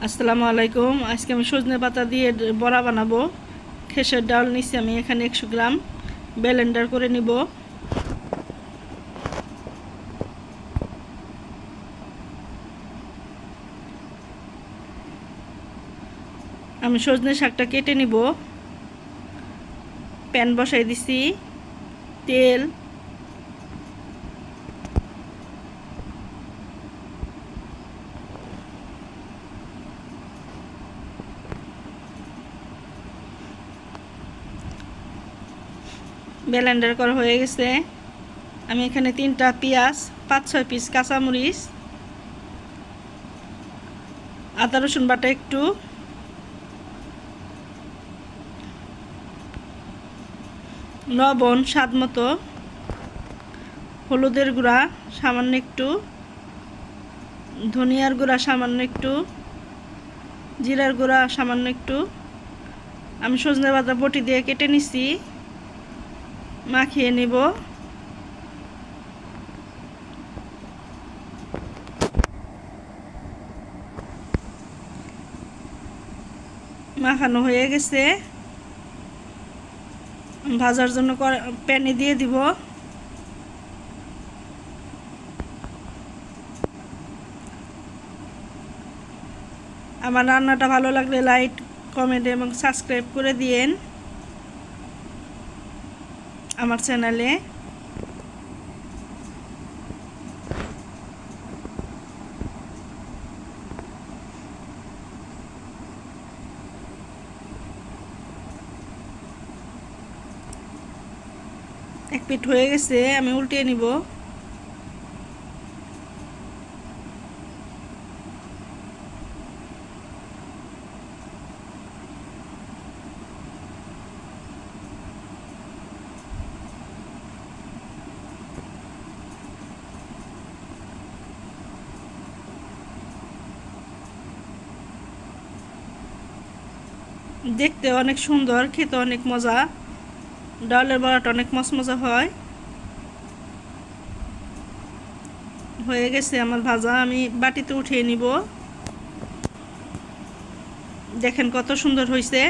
আসসালামু আলাইকুম। আজকে আমি সজনে পাতা দিয়ে বড়া বানাবো। খেসার ডাল নিচ্ছি আমি এখানে 100 গ্রাম, ব্লেন্ডার করে নিব। আমি সজনে শাকটা কেটে নিব। প্যান বসাই দিছি, তেল, ব্লেন্ডার করা হয়ে গেছে। আমি এখানে 3টা পেঁয়াজ, 5-6 পিস কাঁচামরিচ, আদা রসুন বাটা একটু, লবণ স্বাদ মতো, হলুদের গুঁড়া সামান্য একটু, ধনিয়ার গুঁড়া সামান্য একটু, জিরার গুঁড়া সামান্য একটু। আমি সজনে পাতা বটি দিয়ে কেটে নিছি, মাখিয়ে নিব। মাখানো হয়ে গেছে। ভাজার জন্য প্যানে দিয়ে দিব। আমার রান্নাটা ভালো লাগলে লাইক, কমেন্ট এবং সাবস্ক্রাইব করে দিয়েন আমার চ্যানেলে। এক পিঠ হয়ে গেছে, আমি উল্টিয়ে নিব। দেখতে অনেক সুন্দর, খেতে অনেক মজা। ডালের বড়াটা অনেক মজা হয়। হয়ে গেছে আমার ভাজা, আমি বাটিতে উঠিয়ে নিব। দেখেন কত সুন্দর হয়েছে।